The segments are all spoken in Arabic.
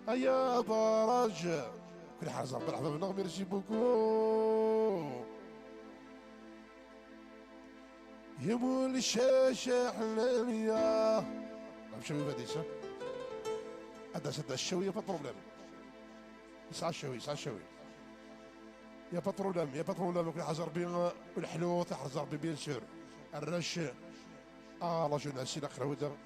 هيا درج كل حاجة مرحبا بنا ميرسي بوكو يمول الشاشة حلالية نمشيو بهاديسة هذا سد الشوية با بروبليم يسعى الشوي يسعى الشوي يا با بروبليم يا با بروبليم كل حاجة ربي والحلو تحرز ربي بيان سور الرش لا جوناس الى اخره ودر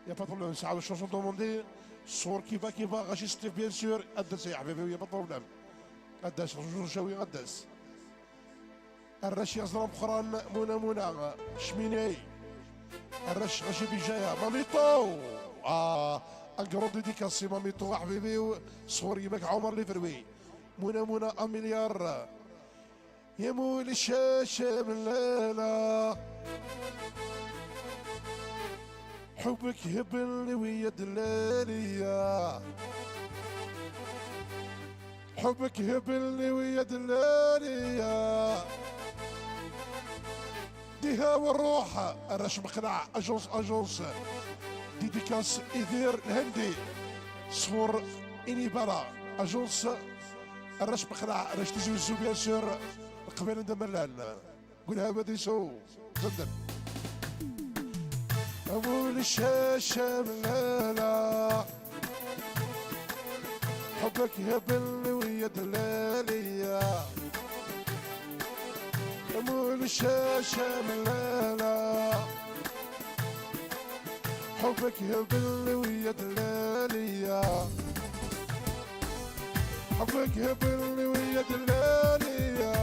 يا با بروبليم نسعى الشوشون دوموندي الصور كيفا غاشي ستيف بيان سور اداس يا حبيبي يا با بروبليم اداس شوي اداس الرش يزرب خران منى شميني الرش غاشي بجايه ماميتو اقرب ديديكاسي ماميتو حبيبي صور يباك عمر ليفروي منى امليار يا مول الشاشه من ليله حبك هبلني ويا دلالية حبك هبلني ويا دلالية ديها والروح الرش مقنع اجونس ديديكاس ايذير الهندي صور انيبارا اجونس الرش مقنع رش تزوزو بيان سور قبل ندملان قولها بديسو جدا أبو الشاشة ملالا حبك هبلني ويا دلالية أبو الشاشة ملالا حبك هبلني ويا دلالية حبك هبلني ويا دلالية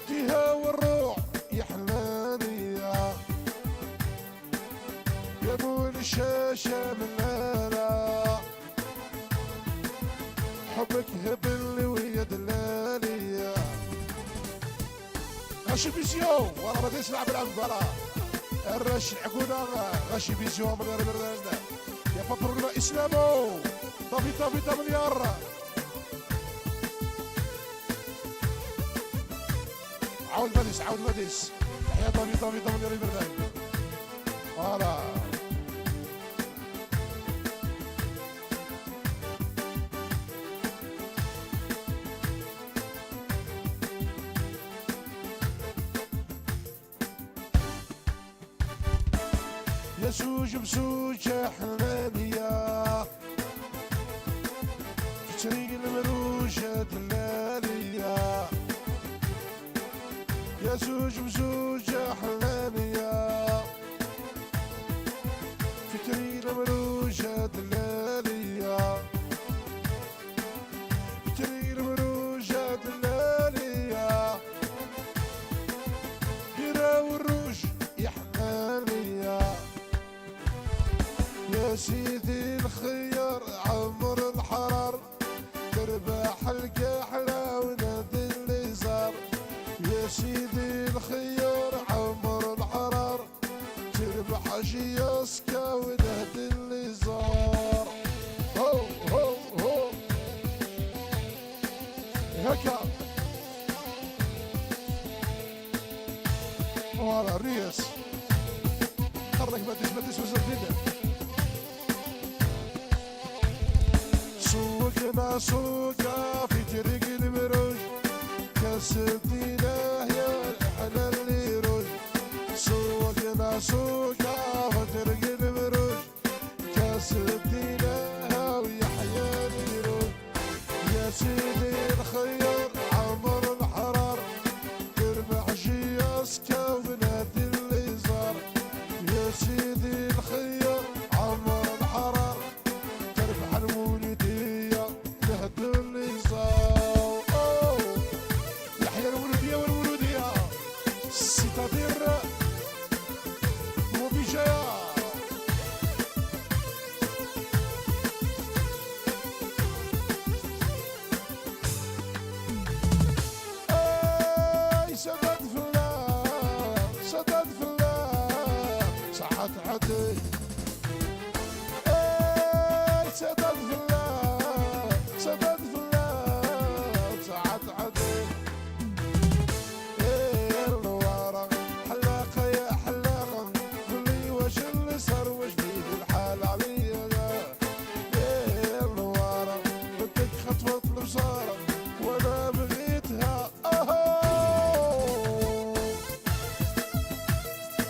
فيها والروح يا حلالية يا ابو الشاشة من ليلة حبك هبلي ويا دلالية غاشي بيزيو ورا ما تسمع بالعنبرة الرش عقونا غاشي بيزيو من غير برنامج يا فبرنا اسلامو طبي مليار عاود مديس يا طبي مليار برنامج فوالا يا سوج بسوج حلالية في طريق المروجة دلالية يا سوج بسوج حلالية في طريق المروجة دلالية في طريق المروجة دلالية يراو الروج يا حلالية يا سيدي الخيار عمر الحرار تربح الكحلة ونادي اللي زار يا سيدي الخيار عمر الحرار تربح جياسكا ونادي اللي زار هو هكا فوالا الرياس خرج ما تسوى سوقنا سوقا في طريق المروج كسبتينا يا الحلال اللي يروج سوقنا سوقا في طريق المروج كسبتينا ويا حيا اللي يروج يا سيدي الخيار عمر الحرار تربح جياسكا ونادي اللي زار يا سيدي الخيار عمر الحرار تربح المولودية تهدو اللي صار يحيى المولودية والمولودية السيتادير موبيجايا سداد في الله ساعات عدي سداد في الله ساعات عدي الورق حلاقة يا حلاقة كلي واش اللي صار واش بيه الحال عليا يا النوارة بدك خطوة البصارة وانا بغيتها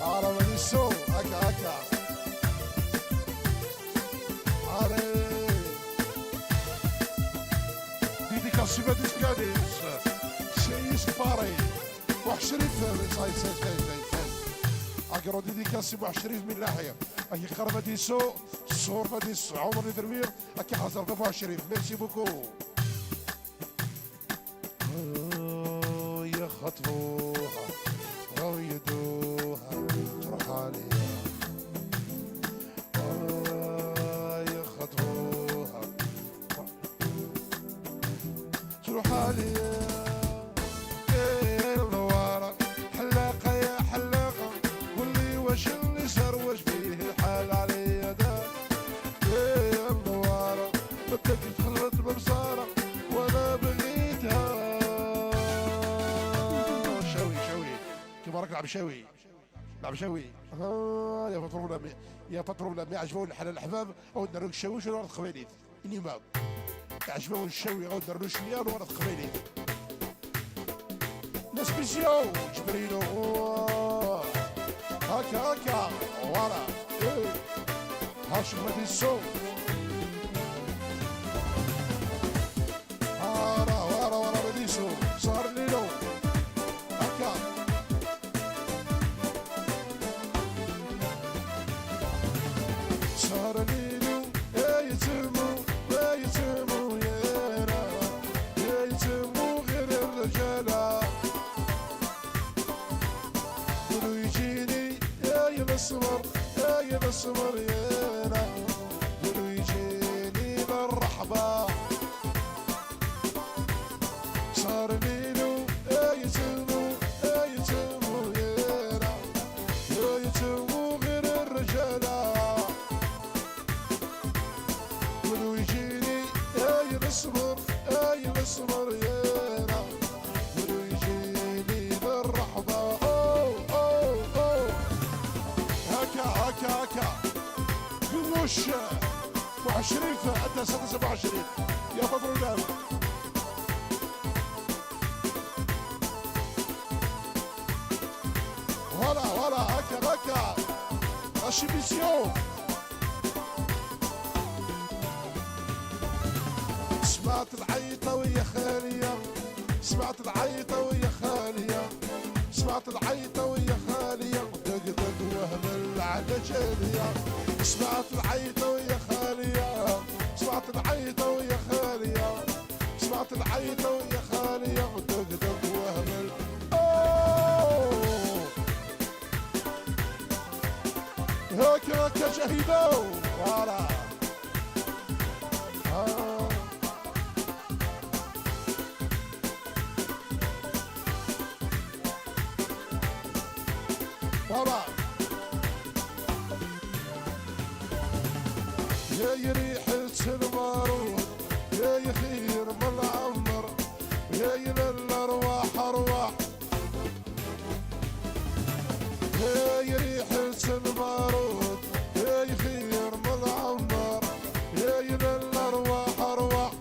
على ما السوق هكا هكا ديديكاسي ما ديسكاديس شي سباري وحشريف ساي اقرا ديديكاسي وحشريف من ناحيه اكي خربه ديسو الصور فاديس عمر درمير اكي حصل ضفا شريف ميرسي بوكو يا خطفوها رويدوها تروح عليها يا خطفوها تروح عليها واش اللي صار واش فيه الحال عليا دا يا النوارة بدك تخلط ببصارة وانا بغيتها شوي كيما راك لعب شوي يا باترون ما يعجبون الحلال الحباب او نديرو الشوي شنو ورد قبيليت اني ما يعجبون الشوي او نديرو شنيان ورد قبيليت نسبيسيو جبريلو هكا ورا هاش غادي السوق ورا غادي السوق صار ليلو هكا صار ليلو يتمو يتمو غير الرجاله قولوا يجيني يا مسمر يانا قولوا يجيني للرحبة صار ليلو يتمو يانا يتمو غير الرجالة قولوا يجيني يا مسمر يانا قولوا يجيني للرحبة هكا قلوش وعشريفة أدى 27 يا بدر النام ولا هكا اشيبيسيون سمعت العيطة ويا خالية سمعت العيطة ويا خالية دق وهمل على جالية سمعت العيطة ويا خالية دق وهمل هكا شهيدو ورا يا ريحة المارون يا خير من العمر يا للأرواح أرواح يا ريحة المارون يا خير من العمر يا للأرواح أرواح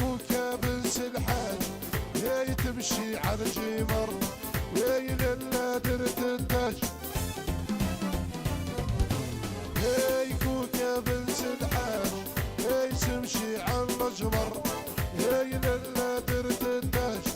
يكون كابس الحاج يا تمشي على الجمر يا للا درت الدج يكون كابس الحاج يا تمشي على الجمر يا للا درت الدج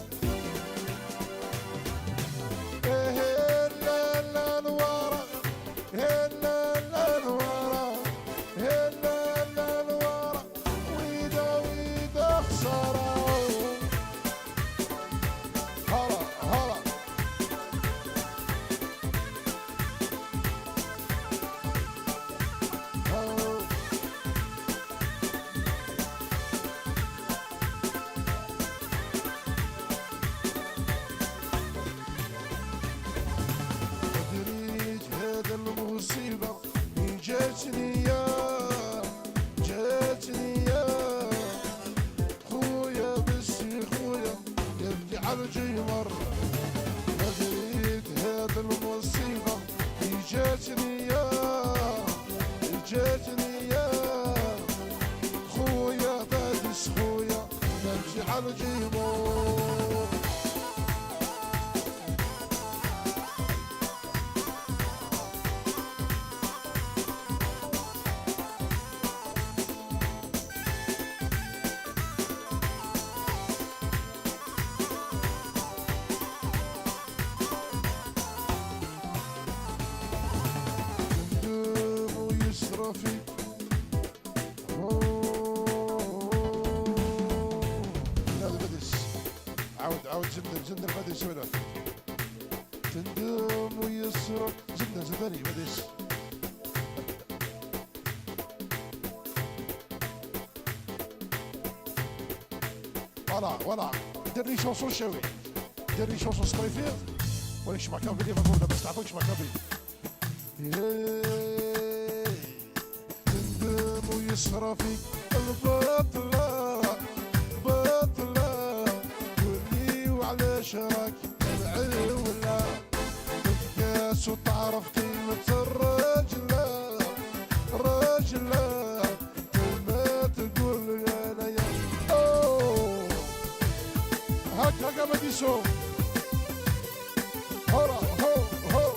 عاود زندر غادي يسوينا تندم ويسرى زندري بديس فوالا دري شونسون شاوي دري شونسون صيفية وليش ما كافي ما تقول بس تعرفوش ما كافي تندم ويسرى فيك البطلة بطلة قولي وعلاش راك العولة تتقاس وتعرف قيمة الرجلة رجلة كلمة تقول انا يا اوه هكا ما ديسو هورا هو هو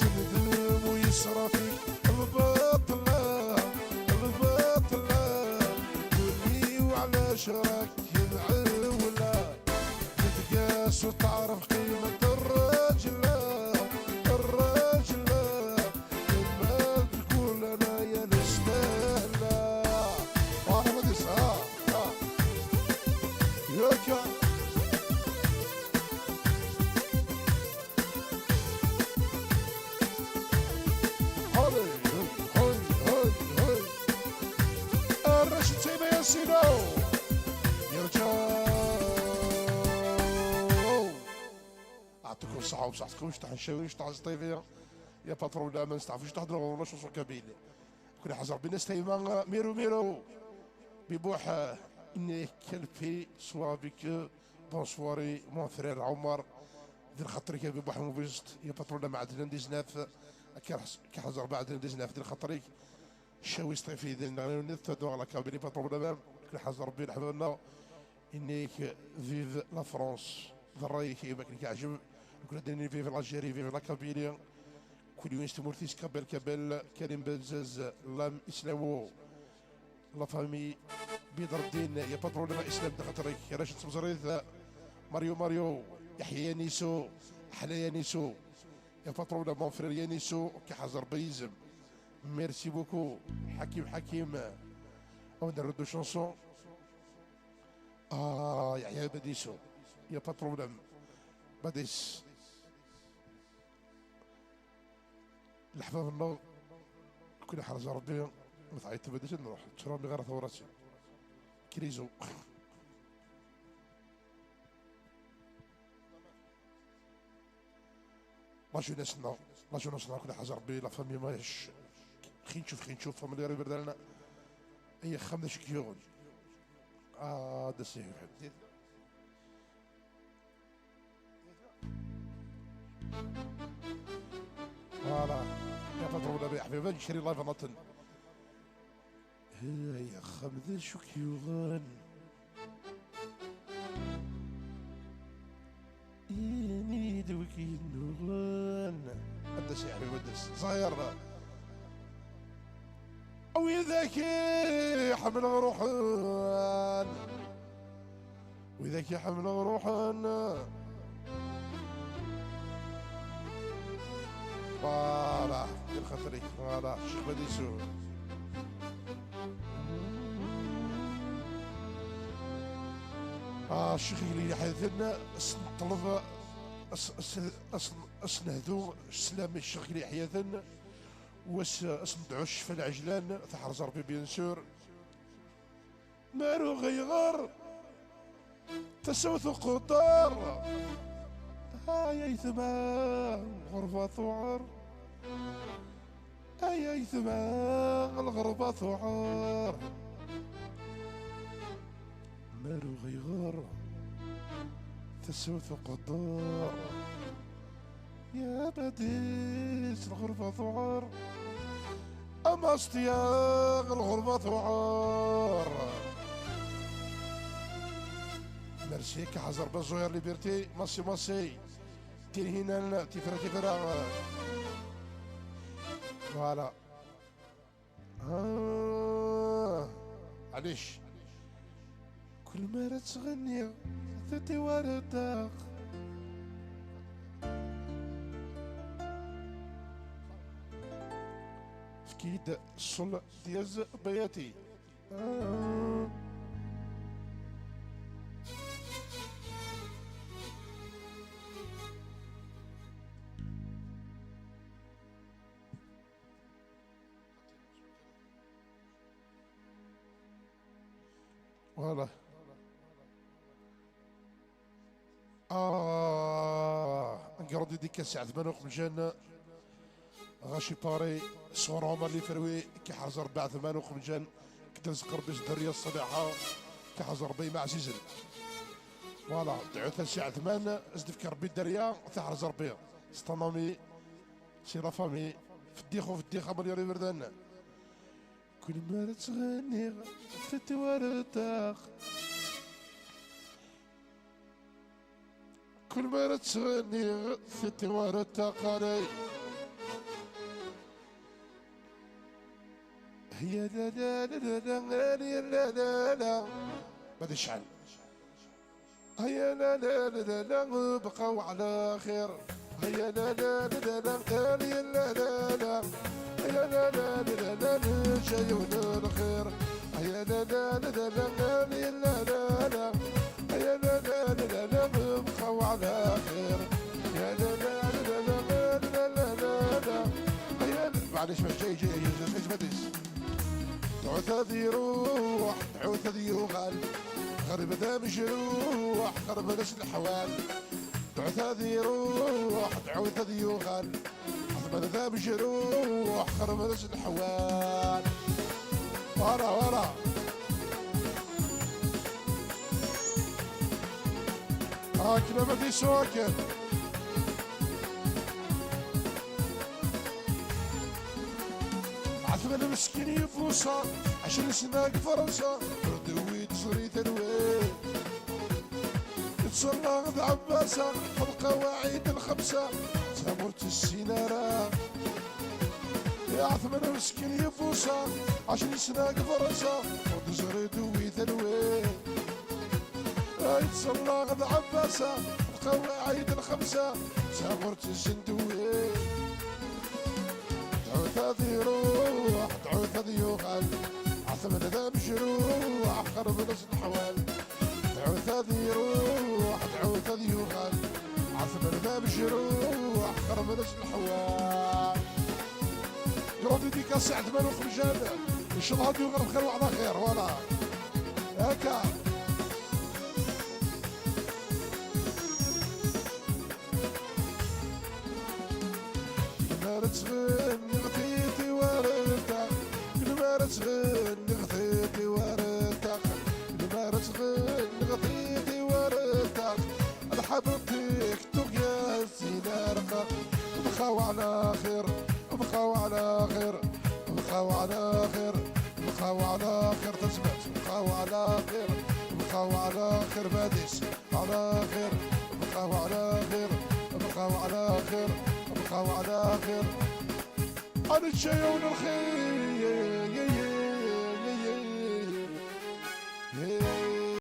تندم ويسرى فيك البطلة البطلة قولي وعلاش راك العولة تتقاس وتعرف قيمة الرجلة الرجلة كلمة تقول انا يا نستاهلة وانا ما ديس ياكا هولي هولي هولي هولي الرشد سيبا يا سيدو يا رجال اعطيكم الصحة وبصحتكم واش تاع الشاوي واش تاع الصيفية يا باترون لا ما تعرفوش تهضروا ولا شوصو كابيل كل حزر بنا ستايما ميرو ببوح اني كلبي سوا بك بونسواري مون فرير عمر دير خاطرك يا ببوح موفيست يا باترون مع دلان ديزناف كحزر بعد دلان ديزناف دير خاطرك شاوي صيفي ديالنا نتفادوا على كابيني باترون دابا كل حزر ربي نحبنا انيك فيف لا فرونس ضرايك يباك كيعجب كنا دايرين فيف الجيري فيف لا كابيليا كل يوم استمرتيس كابل كريم بزاز لام اسلامو لا فامي بيدر الدين يا باترون ما اسلام دخلتريك يا راشد سمزريث ماريو يحيى نيسو حنايا نيسو يا باترون مون فرير يا نيسو كحزر بيزم ميرسي بوكو حكيم او نردو شونسون يحيى بديسو يا باترون بديس الحباب النور كل حرج ربي متعيط بديش نروح تشربي غير ثورتي كريزو لا جونسنا كل حاجه ربي لا فامي ماش خي نشوف فاميلي راه يبرد لنا هي 5 كيون دا سي حديث فوالا يا فضروا يا حبيبي نشري لايف نطن هيا 5 كيوغان إني دوكي نوغان قداش يا حبيبي قداش صاير وإذاك حمل روحان وإذاك حمل روحان فوالا دير خاطرك فوالا الشيخ بديسو الشيخ اللي حيثنا طلب اسنهدو السلام الشيخ اللي حيثنا واس اسندعو الشفا العجلان تحرز ربي بيان سور مارو غيغر تسوث قدار هاي ثمان غرفة ثعر هاي ثمان الغرفة ثعر مارو غيغر تسوث قدار يا بديس الغرفة ثعر أما استياغ الغربة ثعار ميرسي كحزر بزوير ليبرتي ماسي تير هنا تفرا فوالا علاش كل مرة تغني ثتي ورداخ فكيد الصل دياز بياتي فوالا. نقرد ديك الساعة 8 وخمجان غاشي باري صوروما اللي فروي كيحرز 4 8 وخمجان كدرس قربي دريا الصباحة كيحرز ربي مع عزيزن. فوالا دعوت الساعة 8 ازدف كربي الدريا تحرز ربي ستانومي سي لا فامي في الديخ وفي الديخ مريالي بردان. كل ما تغني في التوارتاخ كل ما تغني في التوارتاخ هي لا لا لا لا لا لا لا بعد الشعل هيا لا لا لا لا بقاو على خير هيا لا لا لا لا لا لا لا لا هيا لا لا لا لا لا جايون الخير هيا لا لا لا لا لا لا لا لا هيا لا لا لا لا بقاو على خير يا لا لا لا لا لا لا لا لا هيا معليش باش جاي بديس تعوث هذي يروح تعوث هذي يغال غريب ذا مجروح غرب ناس الحوال تعوث هذي يروح تعوث هذي يغال غرب ذا مجروح غرب ناس الحوال ورا ورا كنا بدي سواكن عثمان مسكين يفوصا 10 سنة فرنسا ردوي تصري تنوي تصلى غد عباسة في القواعد الخمسة سامورت السينارة يا عثمان مسكين يفوصا 10 سنة فرنسا تصري دوي تنوي تصلى غد عباسة في القواعد الخمسة سامورت السندوي تعوث هذي يروح تعوث هذي يغال عثمان ذا مجروح قرب ناس الحوال تعوث هذي يروح تعوث هذي يغال عثمان ذا مجروح قرب ناس الحوال يرد ديك الساعة 8 وخمجان ان شاء الله هادي يغرب خير وعطا خير ولا هكا تغني غثيتي وردك المارة تغني غثيتي وردك المارة تغني غثيتي وردك انا حبيبتك تقيا السينارقة بقاو على خير بقاو على خير بقاو على خير بقاو على خير تسمعت بقاو على خير بقاو على خير باديس على خير بقاو على خير بقاو على خير بقاو على خير أنا الشيء الخير